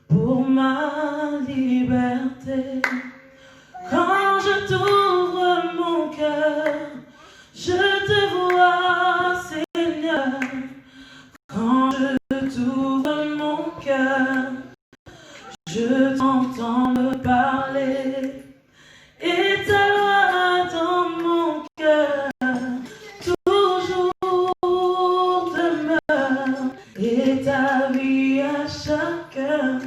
pour ma liberté. Quand je t'ouvre mon cœur, je te vois, Seigneur. Quand je t'ouvre mon cœur, je t'entends me parler. Et ta loi dans mon cœur toujours demeure. Et ta vie à chacun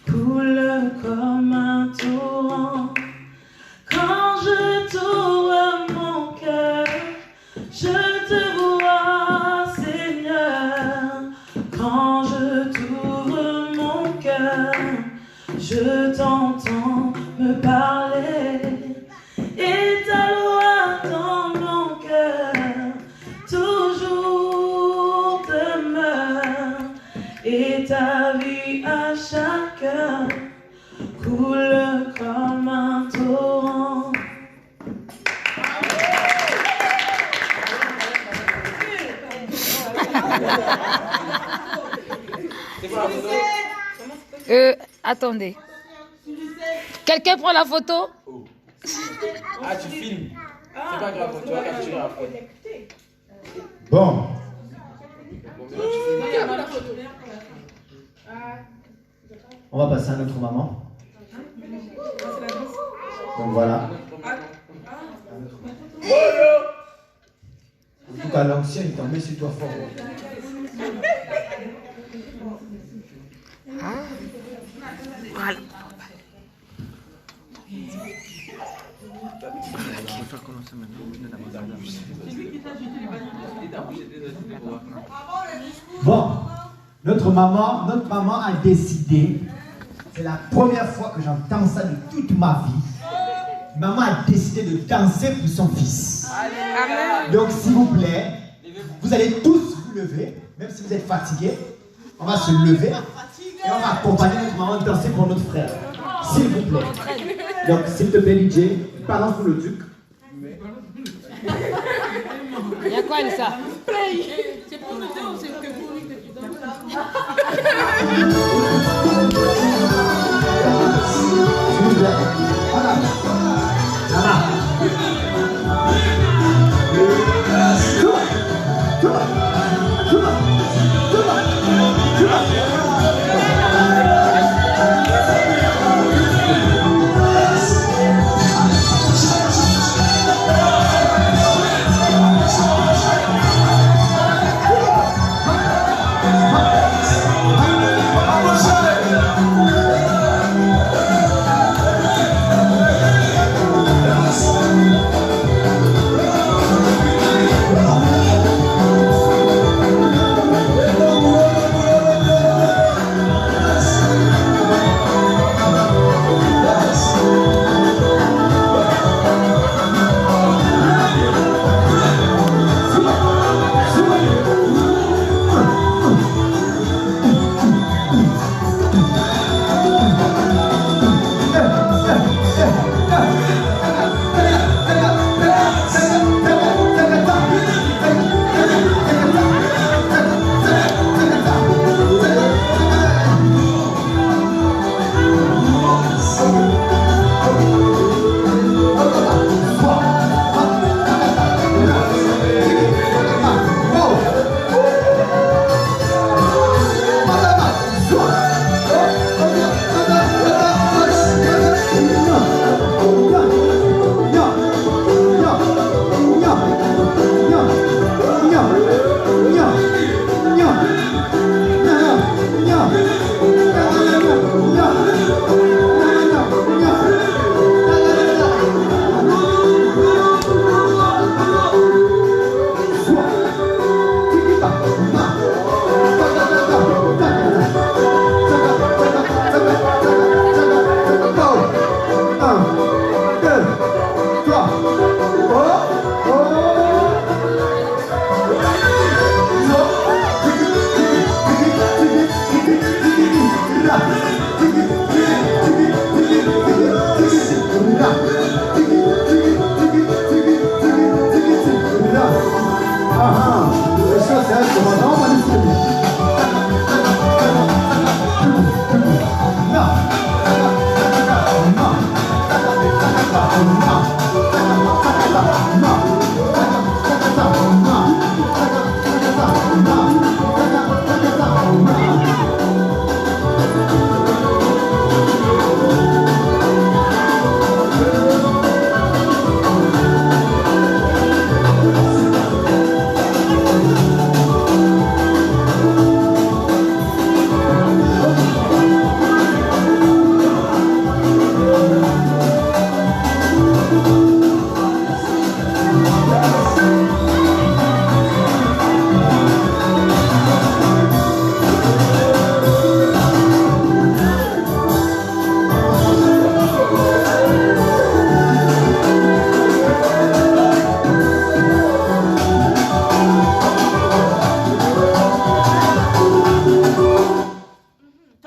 coule comme un torrent. Quand je t'ouvre mon cœur, je te vois, Seigneur. Quand je t'ouvre mon cœur, je t'entends me parler. Et ta loi dans mon cœur toujours demeure. Et ta vie à chacun coule comme un torrent. Attendez. Quelqu'un prend la photo? Oh. Ah, tu filmes. C'est pas grave, tu vas capturer après. Bon. On va passer à notre maman. Donc voilà. En tout cas, l'ancienne, il t'en met sur toi fort. Voilà. Bon, notre maman a décidé, c'est la première fois que j'entends ça de toute ma vie. Maman a décidé de danser pour son fils. Donc s'il vous plaît, vous allez tous vous lever, même si vous êtes fatigués, on va se lever et on va accompagner notre maman de danser pour notre frère. S'il vous plaît. Donc s'il te plaît DJ, balance pour le truc. Il y a quoi, ça? C'est pour le dos, c'est que pour lui que tu danses. Voilà. Voilà.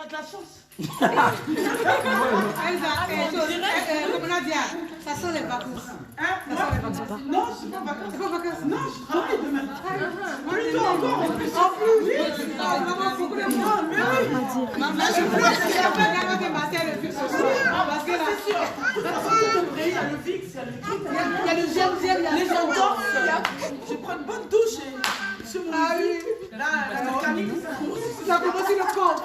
de la chance. Nadia, ça sent les vacances. Hein? Non, je suis pas en vacances. C'est pas vacances? Non, je travaille demain. Plutôt encore. En plus. Maman, beaucoup de moi. Mais oui. Maman, je pleure. Je vais regarder ma tête le fixe ce soir. Parce que là, C'est sûr. De toute façon, tout au prix, il y a le VIX, il y a le truc. il y a le gel, il y a Les gens dorment. Je prends une bonne douche et sur mon lit. Là, la mécanique, ça a commencé le corps.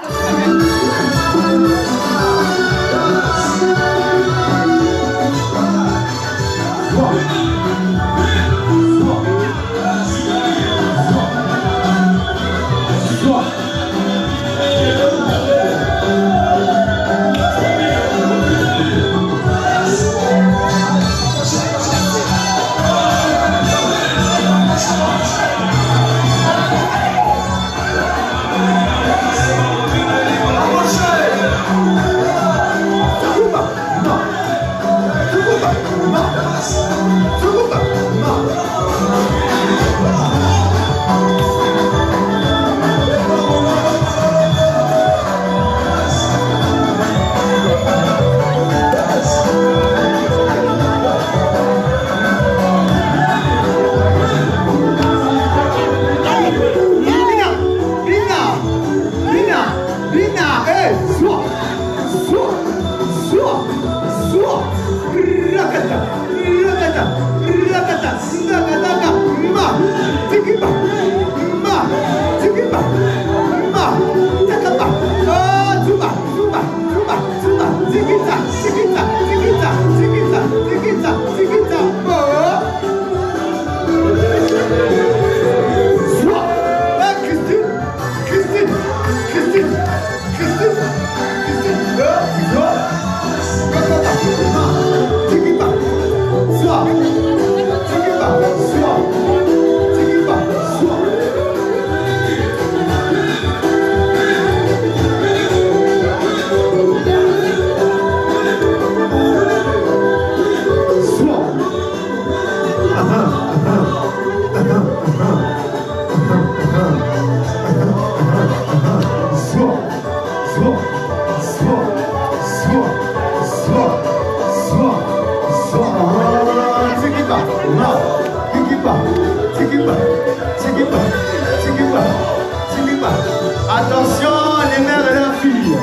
Attention, les mères et leurs filles.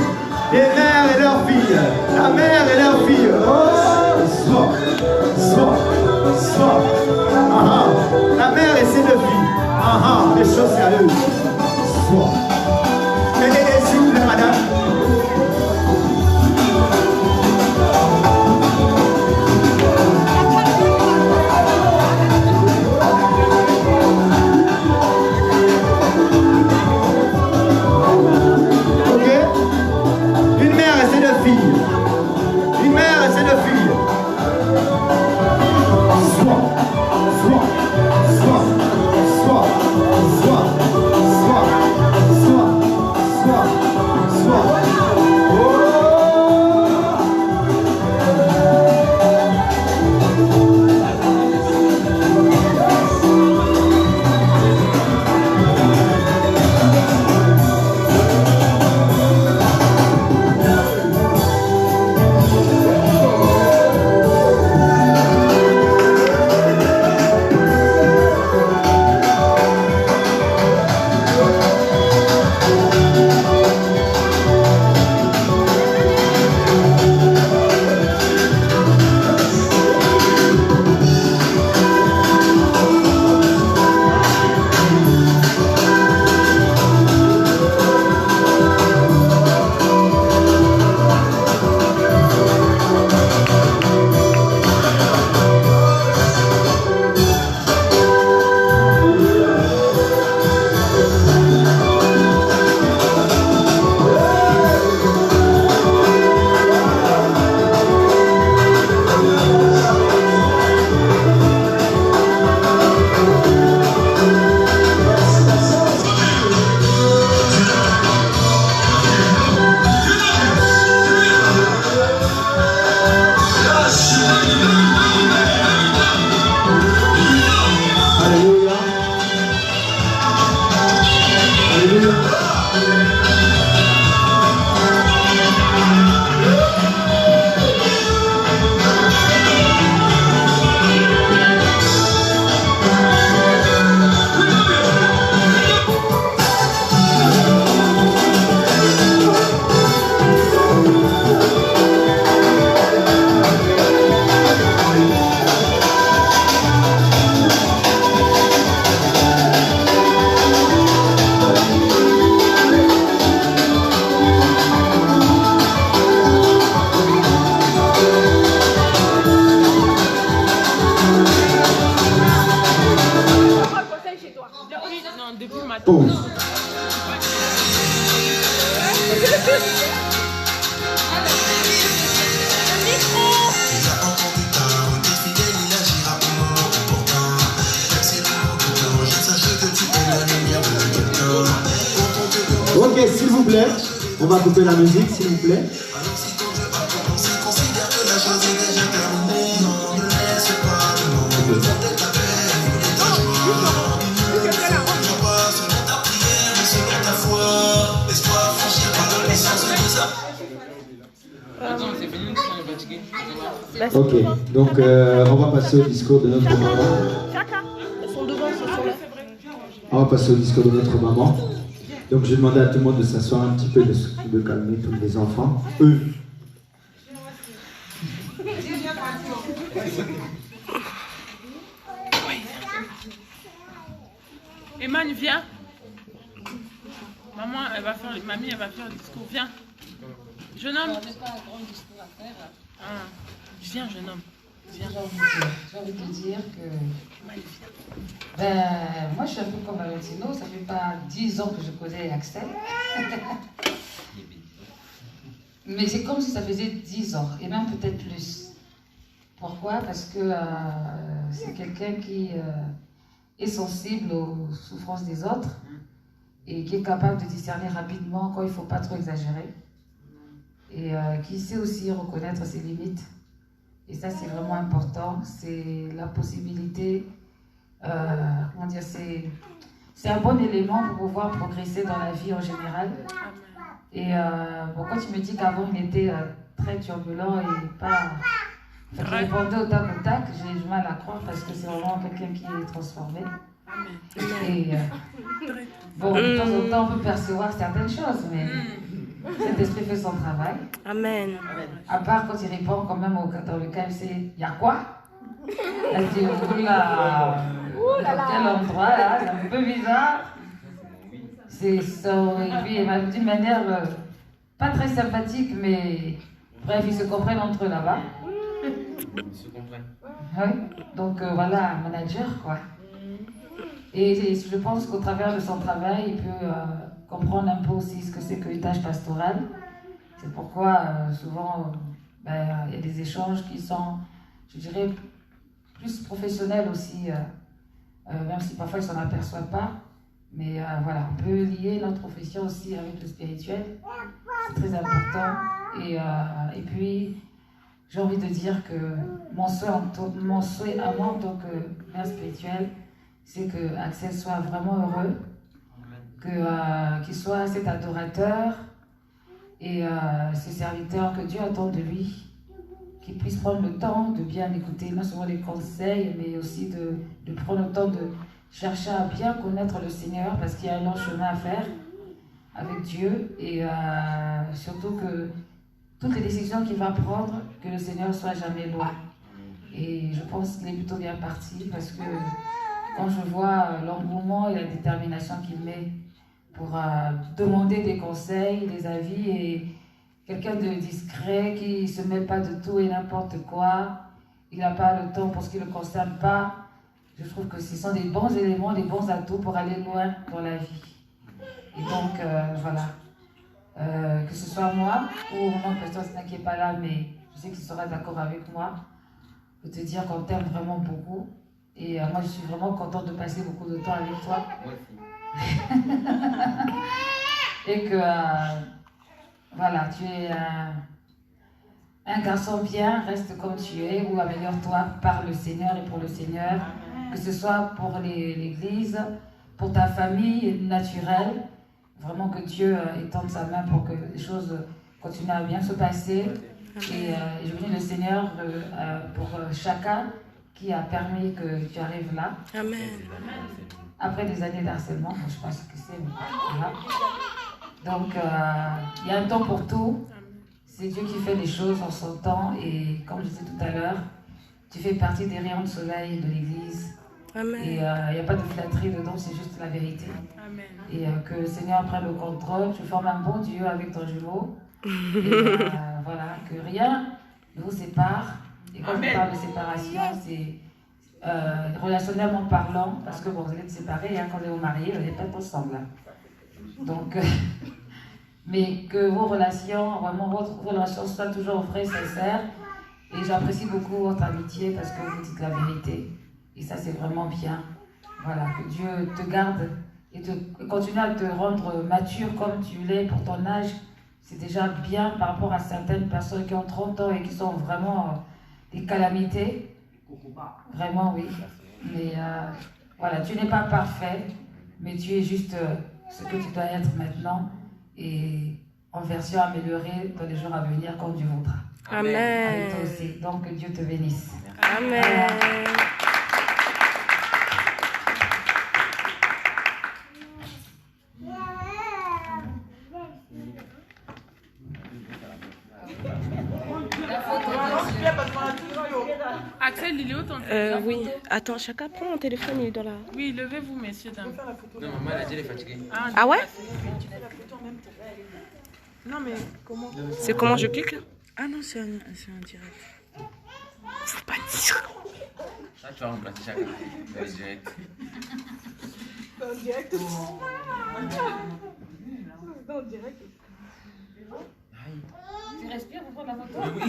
Les mères et leurs filles. La mère et leurs filles. Oh, sois. La mère et ses deux filles. Les choses sérieuses. Sois. S'il vous plaît, madame. Sois. Ok, s'il vous plaît, on va couper la musique, s'il vous plaît. Ok, donc on va passer au discours de notre maman. On va passer au discours de notre maman. Donc je vais demander à tout le monde de s'asseoir un petit peu, de calmer tous les enfants. Eux. Emmanuel, viens. Mamie, elle va faire le discours. Viens. Jeune homme. Ah, viens, jeune homme. J'ai envie de dire que moi je suis un peu comme Valentino, ça fait pas 10 ans que je connais Axel. Mais c'est comme si ça faisait 10 ans, et même peut-être plus. Pourquoi? Parce que c'est quelqu'un qui est sensible aux souffrances des autres et qui est capable de discerner rapidement quand il ne faut pas trop exagérer. Et qui sait aussi reconnaître ses limites. Et ça, c'est vraiment important. C'est la possibilité, comment dire, c'est un bon élément pour pouvoir progresser dans la vie en général. Et bon, quand tu me dis qu'avant, il était très turbulent et pas... Enfin, il répondait au tac au tac, j'ai du mal à croire parce que c'est vraiment quelqu'un qui est transformé. Et bon, de temps en temps, on peut percevoir certaines choses, mais... Cet esprit fait son travail. Amen. À part quand il répond quand même dans le KFC, il y a quoi? Elle dit, oula, dans quel endroit là? C'est un peu bizarre. C'est son... Et puis, d'une manière pas très sympathique, mais bref, ils se comprennent entre eux là-bas. Ils se comprennent. Oui, donc voilà, un manager quoi. Et je pense qu'au travers de son travail, il peut comprendre un peu aussi ce que c'est qu'une tâche pastorale. C'est pourquoi souvent il y a des échanges qui sont, je dirais, plus professionnels aussi, même si parfois ils ne s'en aperçoivent pas. Mais voilà, on peut lier notre profession aussi avec le spirituel. C'est très important. Et puis, j'ai envie de dire que mon souhait à moi en tant que mère spirituelle, c'est que Axel soit vraiment heureux, qu'il soit cet adorateur et ce serviteur que Dieu attend de lui, qu'il puisse prendre le temps de bien écouter non seulement les conseils, mais aussi de prendre le temps de chercher à bien connaître le Seigneur, parce qu'il y a un long chemin à faire avec Dieu, et surtout que toutes les décisions qu'il va prendre, que le Seigneur soit jamais loin. Et je pense qu'il est plutôt bien parti, parce que quand je vois l'engouement et la détermination qu'il met pour demander des conseils, des avis, et quelqu'un de discret qui ne se met pas de tout et n'importe quoi, il n'a pas le temps pour ce qui ne le concerne pas, je trouve que ce sont des bons éléments, des bons atouts pour aller loin dans la vie. Et donc, voilà, que ce soit moi ou mon pasteur qui n'est pas là, mais je sais qu'il sera d'accord avec moi, de te dire qu'on t'aime vraiment beaucoup. Et moi, je suis vraiment contente de passer beaucoup de temps avec toi. Et que, voilà, tu es un garçon bien, reste comme tu es, ou améliore-toi par le Seigneur et pour le Seigneur. Que ce soit pour l'Église, pour ta famille naturelle. Vraiment que Dieu étende sa main pour que les choses continuent à bien se passer. Et je bénis le Seigneur pour chacun qui a permis que tu arrives là. Amen. Après des années d'harcèlement, je pense que c'est voilà. Donc, il y a un temps pour tout. C'est Dieu qui fait les choses en son temps. Et comme je disais tout à l'heure, tu fais partie des rayons de soleil de l'Église. Amen. Et il n'y a pas de flatterie dedans, c'est juste la vérité. Amen. Et que le Seigneur prenne le contrôle. Tu formes un bon Dieu avec ton jumeau. Et voilà, que rien ne vous sépare. Et quand on parle de séparation, c'est relationnellement parlant, parce que bon, vous êtes séparés, hein, quand vous êtes mariés, vous n'êtes pas ensemble. Hein. Donc, mais que vos relations, vraiment votre relation soit toujours vraie, sincère. Et j'apprécie beaucoup votre amitié parce que vous dites la vérité. Et ça, c'est vraiment bien. Voilà, que Dieu te garde et continue à te rendre mature comme tu l'es pour ton âge. C'est déjà bien par rapport à certaines personnes qui ont 30 ans et qui sont vraiment des calamités. Vraiment, oui. Mais voilà, tu n'es pas parfait, mais tu es juste ce que tu dois être maintenant et en version améliorée dans les jours à venir quand Dieu voudra. Amen. Avec toi aussi. Donc, que Dieu te bénisse. Amen. Axel, il est où ton Oui. Attends, chacun prend mon téléphone, il est dans la... Oui, levez-vous, messieurs, dames. Non, maman, elle a dit elle est fatiguée. Ah ouais? Non, mais comment? C'est comment je clique là? Ah non, c'est un direct. C'est pas dire. Là, tu vas remplacer chacun. C'est direct. Dans le direct. Dans le direct. Tu respires pour prendre la photo? Oui.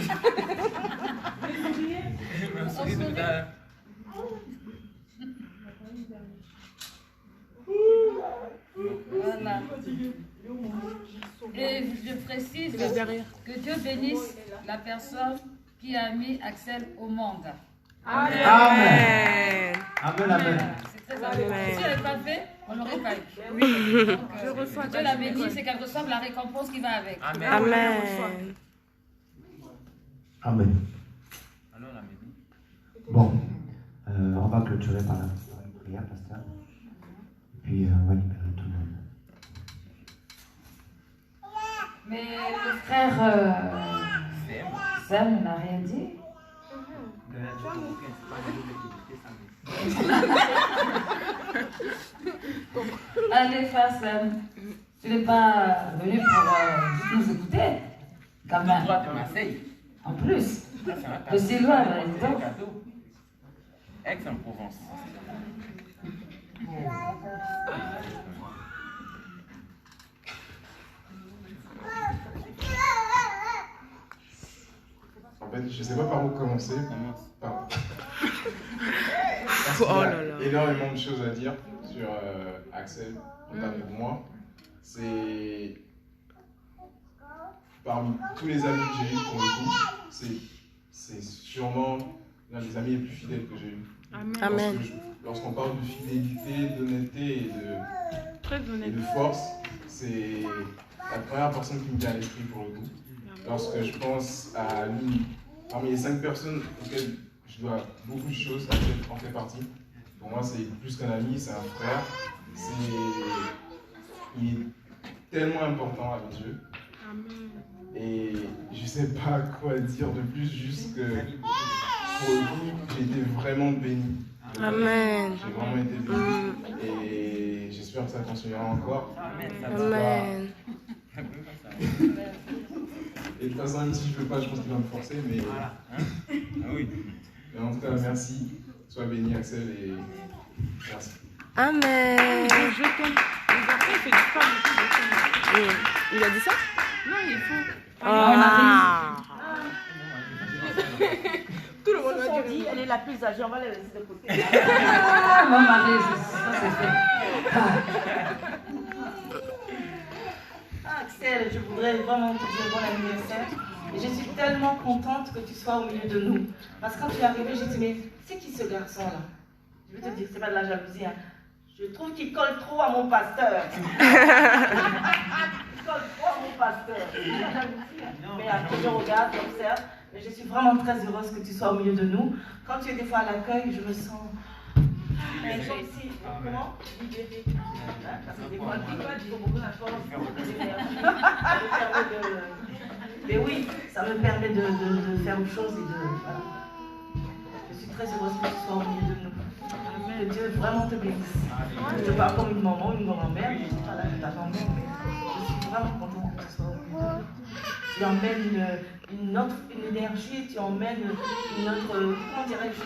Je me souris de ça. Voilà. Et je précise que Dieu bénisse la personne qui a mis Axel au monde. Amen. Amen. Amen, amen. C'est très important. Si elle n'avait pas fait, on n'aurait pas eu. Oui, Donc, Dieu la bénisse et qu'elle reçoive la récompense qui va avec. Amen. Amen. Amen. Alors, la maison. Bon, on va clôturer par une prière, pasteur. Et puis, on va libérer tout le monde. Mais le frère Sam n'a rien dit. Allez, frère Sam, tu n'es pas venu pour nous écouter, quand même. Toi, de Marseille. En plus, Ça, c'est un cadeau. le Sylvain, C'est un donc. cadeau. Aix-en-Provence. En fait, je sais pas par où commencer. Pardon. Parce qu'il y Oh a là là. énormément de choses à dire sur Axel, notamment pour moi. C'est parmi tous les amis que j'ai eu pour le coup, c'est sûrement l'un des amis les plus fidèles que j'ai eu. Amen. Lorsqu'on parle de fidélité, d'honnêteté très et honnête. de force, c'est la première personne qui me vient à l'esprit pour le coup. Lorsque je pense à lui, parmi les 5 personnes auxquelles je dois beaucoup de choses, Axel en fait partie. Pour moi, c'est plus qu'un ami, c'est un frère. Il est tellement important à mes yeux. Et je sais pas quoi dire de plus, juste que pour le coup, j'ai été vraiment béni. Amen. J'ai vraiment été béni. Et j'espère que ça continuera encore. Amen. Et de toute façon, même si je veux pas, je pense qu'il va me forcer. Mais, Ah oui. mais en tout cas, merci. Sois béni, Axel, et merci. Amen. Je t'aime. Les enfants, il fait du pas. Il a dit ça? Non, il faut. Ah. Tout le monde va dire. Elle est la plus âgée, on va la laisser de côté. Ah, mon mari, ça c'est fait. Ah, Axel, je voudrais vraiment te dire bon anniversaire. Et je suis tellement contente que tu sois au milieu de nous. Parce que quand tu es arrivé, j'ai dit, mais c'est qui ce garçon-là? Je vais te dire, c'est pas de la jalousie. Hein. Je trouve qu'il colle trop à mon pasteur. Il colle trop à mon pasteur. C'est de la jalousie. Hein. Mais après, je regarde, j'observe. Mais je suis vraiment très heureuse que tu sois au milieu de nous. Quand tu es des fois à l'accueil, je me sens... Mais comme si, comment? Libérée. Hein, parce que des fois, il faut beaucoup d'efforts, beaucoup d'énergie. Ça me permet de... Mais oui, ça me permet de faire autre chose et de... Voilà. Je suis très heureuse que tu sois au milieu de nous. Que Dieu vraiment te bénisse. Je te parle comme une maman, une grand-mère. Je ne suis pas là de ta grand-mère, mais je suis vraiment contente que tu sois au milieu de nous. Tu emmènes une énergie, tu emmènes une autre, comment dirais-je,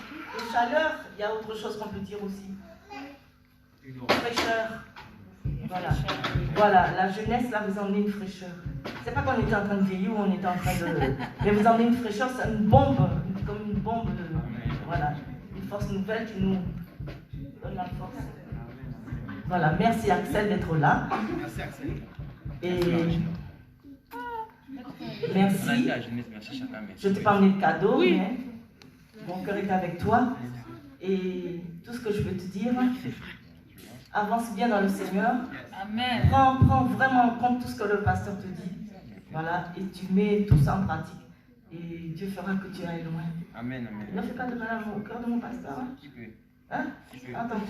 une chaleur. Il y a autre chose qu'on peut dire aussi. Une fraîcheur. Voilà. Voilà, la jeunesse, là, vous emmenez une fraîcheur. C'est pas qu'on était en train de vieillir ou on était en train de... Mais vous emmenez une fraîcheur, c'est une bombe, comme une bombe de... Voilà, une force nouvelle qui nous donne la force. Voilà, merci Axel d'être là. Et... Merci. Je ne t'ai pas emmené de cadeau, mais mon cœur est avec toi. Et tout ce que je veux te dire, avance bien dans le Seigneur. Amen. Prends vraiment en compte tout ce que le pasteur te dit. Voilà, et tu mets tout ça en pratique. Et Dieu fera que tu ailles loin. Amen, amen. Ne fais pas de mal au cœur de mon pasteur. Hein? Qui peut? Hein? Attends.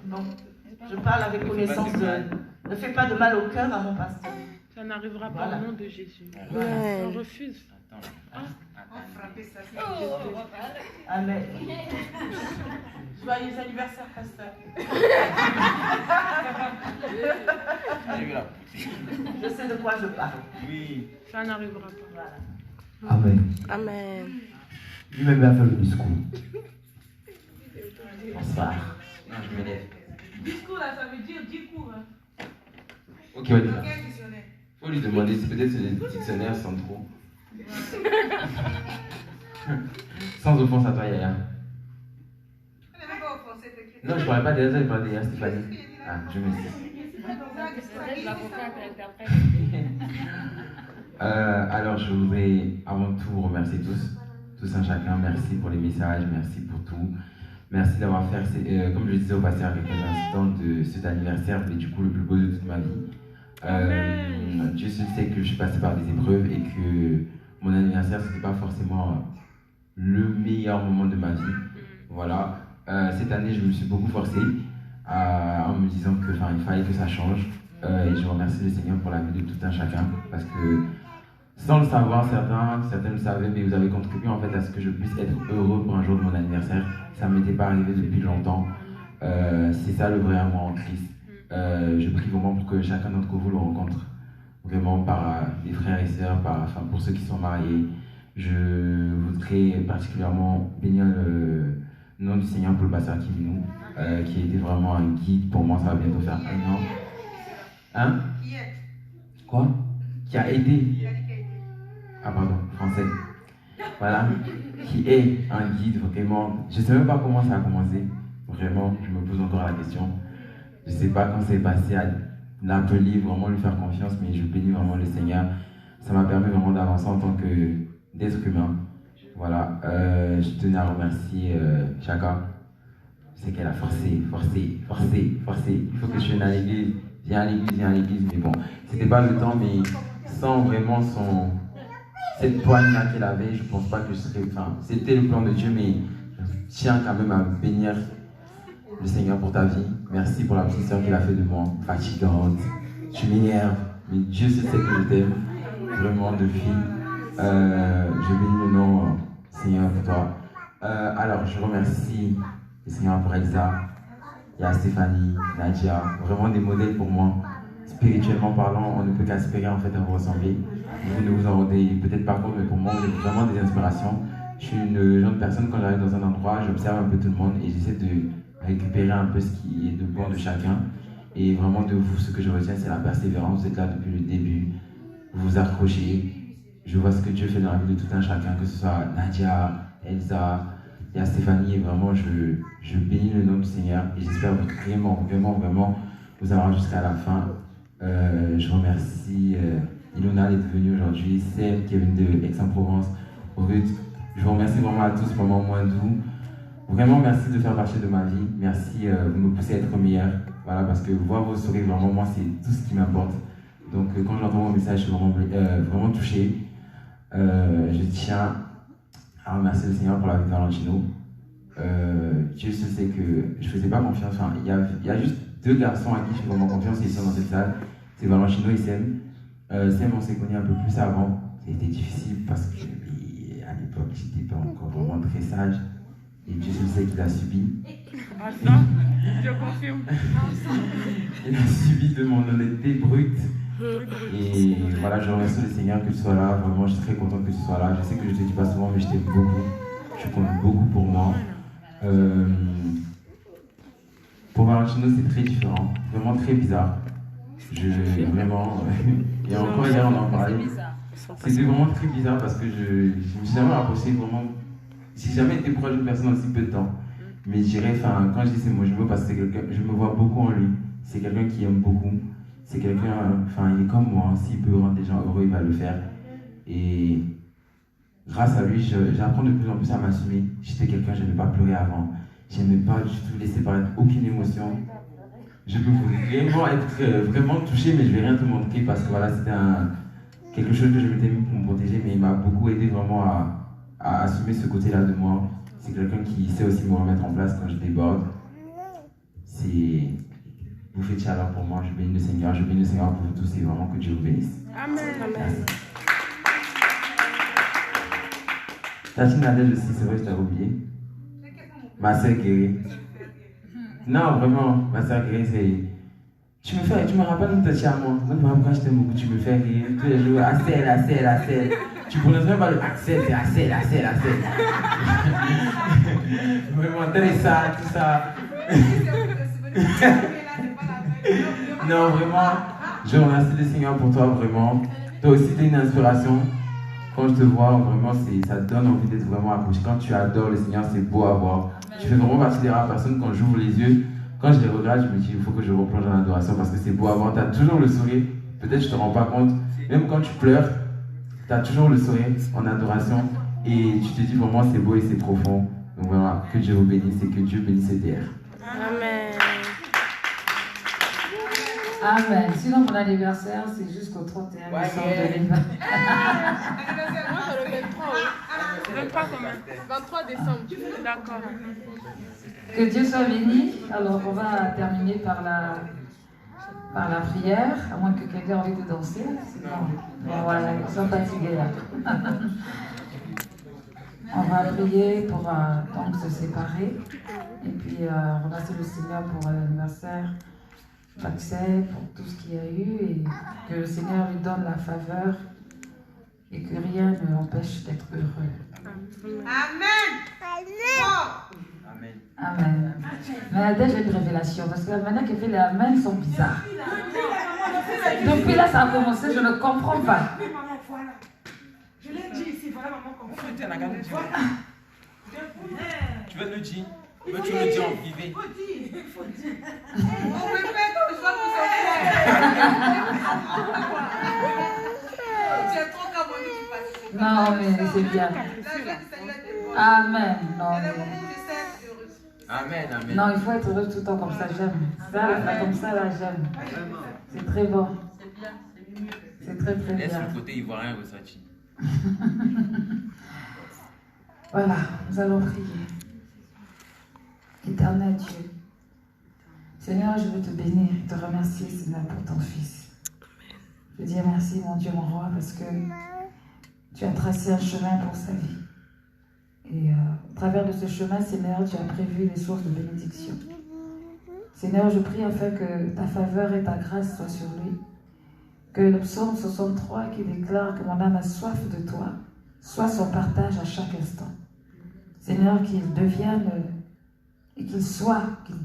Bon. Je parle avec connaissance de... Ne fais pas de mal au cœur à mon pasteur. Ça n'arrivera pas Voilà. au nom de Jésus. Ouais. On refuse. Amen. Joyeux anniversaire, pasteur. Je sais de quoi je parle. Oui. Ça n'arrivera pas. Voilà. Amen. Amen. Lui-même va faire le discours. Bonsoir. Non, je m'élève. Discours là, ça veut dire discours. Hein. Ok, on y va. Quel dictionnaire? Faut lui demander si peut-être les dictionnaires sont trop. Sans offense à toi, Yaya. Non, je parlais pas d'Elsa, je parlais de Stéphanie. Ah, je m'excuse. Alors, je voudrais avant tout remercier tous un chacun. Merci pour les messages, merci pour tout. Merci d'avoir fait, comme je disais au pasteur il y a quelques instants, de cet anniversaire, mais du coup le plus beau de toute ma vie. Dieu seul sait que je suis passé par des épreuves et que mon anniversaire, c'était pas forcément le meilleur moment de ma vie. Voilà. Cette année, je me suis beaucoup forcé en me disant que, il fallait que ça change. Et je remercie le Seigneur pour la vie de tout un chacun, parce que sans le savoir, certains le savaient, mais vous avez contribué en fait à ce que je puisse être heureux pour un jour de mon anniversaire. Ça ne m'était pas arrivé depuis longtemps. C'est ça le vrai amour en Christ. Je prie vraiment pour que chacun d'entre vous le rencontre, vraiment par les frères et sœurs, pour ceux qui sont mariés. Je voudrais particulièrement bénir le nom du Seigneur pour le pasteur Kiminou, qui a été vraiment un guide pour moi. Ça va bientôt faire 1 an. Hein? Qui est? Quoi? Qui a aidé? Ah pardon, français. Voilà, qui est un guide vraiment. Je ne sais même pas comment ça a commencé. Vraiment, je me pose encore la question. Je ne sais pas quand c'est passé à l'appeler, vraiment lui faire confiance, mais je bénis vraiment le Seigneur. Ça m'a permis vraiment d'avancer en tant d'être humain. Voilà, je tenais à remercier Chaka. Je sais qu'elle a forcé. Il faut que je vienne à l'église. Viens à l'église, mais bon, c'était pas le temps, mais sans vraiment cette poigne-là qu'elle avait, je pense pas que je serais. C'était le plan de Dieu, mais je tiens quand même à bénir le Seigneur pour ta vie. Merci pour la petite soeur qu'il a fait de moi, fatigante. Tu m'énerves, mais Dieu sait que je t'aime, vraiment de fille. Je bénis le nom, Seigneur, pour toi. Alors, je remercie le Seigneur pour Elsa. Il y a Stéphanie, Nadia, vraiment des modèles pour moi. Spirituellement parlant, on ne peut qu'aspirer en fait à vous ressembler. Vous ne vous en rendez peut-être pas compte, mais pour moi, vous êtes vraiment des inspirations. Je suis une genre de personne, quand j'arrive dans un endroit, j'observe un peu tout le monde et j'essaie de récupérer un peu ce qui est de bon de chacun. Et vraiment de vous, ce que je retiens, c'est la persévérance. Vous êtes là depuis le début, vous vous accrochez. Je vois ce que Dieu fait dans la vie de tout un chacun, que ce soit Nadia, Elsa, il y a Stéphanie, et vraiment je bénis le nom du Seigneur et j'espère vraiment vous avoir jusqu'à la fin. Je remercie Ilona d'être venue aujourd'hui, Seb qui est venu de Aix-en-Provence, Ruth. Je vous remercie vraiment à tous, vraiment moins doux. Vraiment merci de faire partie de ma vie, merci de me pousser à être meilleur. Voilà, parce que voir vos sourires, vraiment moi c'est tout ce qui m'importe. Donc quand j'entends vos messages, je suis vraiment touché. Je tiens à remercier le Seigneur pour la vie de Valentino. Dieu sait que je ne faisais pas confiance. Il y a juste 2 garçons à qui je fais vraiment confiance et ils sont dans cette salle. C'est Valentino et Sem. Sem, on s'est connus un peu plus avant. C'était difficile parce que à l'époque, j'étais pas encore vraiment très sage. Et Dieu sait qu'il a subi. Ah ça, je confirme. Il a subi de mon honnêteté brute. Et voilà, je remercie le Seigneur que tu sois là. Vraiment, je suis très content que tu sois là. Je sais que je ne te dis pas souvent, mais je t'aime beaucoup. Tu comptes beaucoup pour moi. Pour Valentino, c'est très différent. Vraiment très bizarre. Vraiment, et encore hier on en parlait. C'était vraiment très bizarre parce que je me suis jamais rapproché vraiment. J'ai jamais été proche d'une personne en si peu de temps. Mais je dirais, quand je dis ces mots, je veux parce que c'est quelqu'un, je me vois beaucoup en lui. C'est quelqu'un qui aime beaucoup. C'est quelqu'un, il est comme moi. S'il peut rendre des gens heureux, il va le faire. Et grâce à lui, j'apprends de plus en plus à m'assumer. J'étais quelqu'un, je n'aimais pas pleurer avant. Je n'aimais pas du tout laisser paraître aucune émotion. Je peux vraiment être vraiment touché, mais je ne vais rien te montrer parce que voilà, c'était quelque chose que je m'étais mis pour me protéger, mais il m'a beaucoup aidé vraiment à assumer ce côté-là de moi. C'est quelqu'un qui sait aussi me remettre en place quand je déborde. C'est bouffée de chaleur pour moi. Je bénis le Seigneur pour vous tous et vraiment que Dieu vous bénisse. Amen. Amen. Tati Nadège aussi, c'est vrai, je t'avais oublié. Ma sœur guérie. Non, vraiment, ma sœur guérie, c'est. Tu me rappelles de Tati à moi. Donc, pourquoi je t'aime beaucoup, tu me fais rire. Tous les jours, Acel. Tu prononces même pas le Axel, c'est Acel. Vraiment, Teresa, tout ça. Non, vraiment, je remercie le Seigneur pour toi, vraiment. Toi aussi, tu es une inspiration. Quand je te vois, vraiment, ça te donne envie d'être vraiment accroché. Quand tu adores le Seigneur, c'est beau à voir. Tu fais vraiment partie des rares personnes, quand j'ouvre les yeux, quand je les regarde, je me dis, il faut que je replonge dans l'adoration parce que c'est beau à voir. Tu as toujours le sourire. Peut-être que je ne te rends pas compte. Même quand tu pleures, tu as toujours le sourire en adoration. Et tu te dis, vraiment, c'est beau et c'est profond. Donc voilà, que Dieu vous bénisse et que Dieu bénisse cette terre. Amen. Amen. Sinon, mon anniversaire, c'est jusqu'au 31 décembre 2020. Moi, c'est le 23. 23 combien 23 décembre. D'accord. Que Dieu soit béni. Alors, on va terminer par la prière, à moins que quelqu'un ait envie de danser. Sinon, voilà, ils sont fatigués là. On va prier pour donc se séparer. Et puis, remercier le Seigneur pour l'anniversaire d'accès, pour tout ce qu'il y a eu. Et que le Seigneur lui donne la faveur. Et que rien ne l'empêche d'être heureux. Amen. Amen. Mais Adèle, j'ai une révélation, parce que la manière qu'elle fait les Amen sont bizarres. Depuis là, ça a commencé, je ne comprends pas. Je l'ai dit ici, voilà maman comme ça. Tu veux le dire? Tu veux le dire en privé? Il faut dire. On répète, je vois que c'est trop camouflé. Non, mais c'est bien. Amen. Non, Amen. non, il faut être heureux tout le temps comme ça, j'aime. Ça, comme ça, là, j'aime. C'est très bon. C'est très, très bien. Laisse le côté ivoirien Versace. Voilà, nous allons prier. Éternel Dieu, Seigneur, je veux te bénir et te remercier, Seigneur, pour ton Fils. Je dis merci, mon Dieu, mon roi, parce que tu as tracé un chemin pour sa vie. Et au travers de ce chemin, Seigneur, tu as prévu des sources de bénédiction. Seigneur, je prie afin que ta faveur et ta grâce soient sur lui. Que le psaume 63 qui déclare que mon âme a soif de toi soit son partage à chaque instant. Seigneur, qu'il devienne et qu'il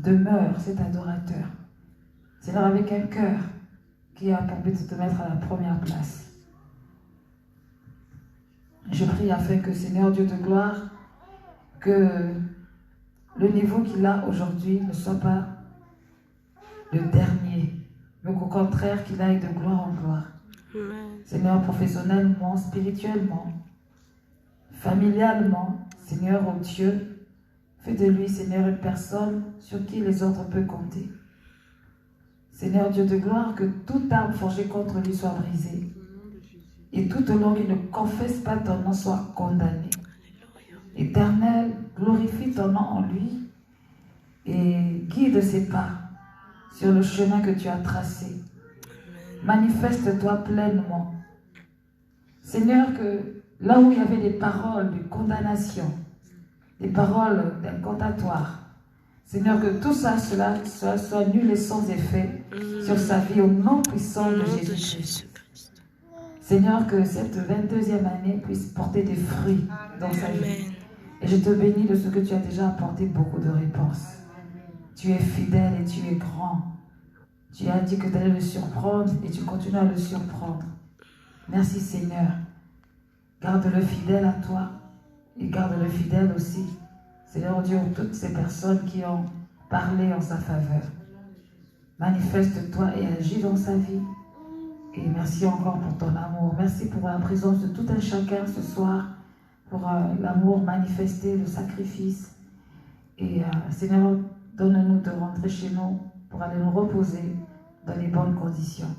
demeure cet adorateur. Seigneur, avec un cœur qui a pour but de te mettre à la première place. Je prie afin que, Seigneur Dieu de gloire, que le niveau qu'il a aujourd'hui ne soit pas le dernier, mais qu'au contraire qu'il aille de gloire en gloire. Seigneur, professionnellement, spirituellement, familialement, Seigneur, oh Dieu, fais de lui, Seigneur, une personne sur qui les autres peuvent compter. Seigneur Dieu de gloire, que toute arme forgée contre lui soit brisée. Et tout au long qu'il ne confesse pas ton nom soit condamné. Éternel, glorifie ton nom en lui et guide ses pas sur le chemin que tu as tracé. Manifeste-toi pleinement. Seigneur, que là où il y avait des paroles de condamnation, des paroles d'incantatoire, Seigneur, que tout ça, soit nul et sans effet sur sa vie au nom puissant de Jésus-Christ. Seigneur, que cette 22e année puisse porter des fruits dans sa vie. Et je te bénis de ce que tu as déjà apporté beaucoup de réponses. Tu es fidèle et tu es grand. Tu as dit que tu allais le surprendre et tu continues à le surprendre. Merci Seigneur. Garde-le fidèle à toi et garde-le fidèle aussi, Seigneur Dieu, toutes ces personnes qui ont parlé en sa faveur. Manifeste-toi et agis dans sa vie. Et merci encore pour ton amour. Merci pour la présence de tout un chacun ce soir, pour l'amour manifesté, le sacrifice. Et Seigneur, donne-nous de rentrer chez nous pour aller nous reposer dans les bonnes conditions.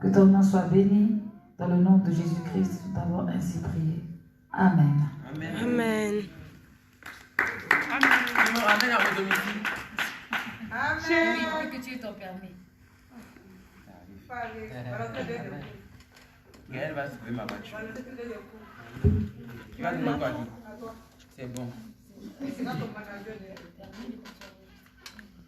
Que ton nom soit béni. Dans le nom de Jésus-Christ, nous t'avons ainsi prié. Amen. Amen. Amen. Je me ramène à mon domicile. Oui, que tu aies ton permis. Gaël va sauver ma voiture. Tu vas donner quoi? C'est bon.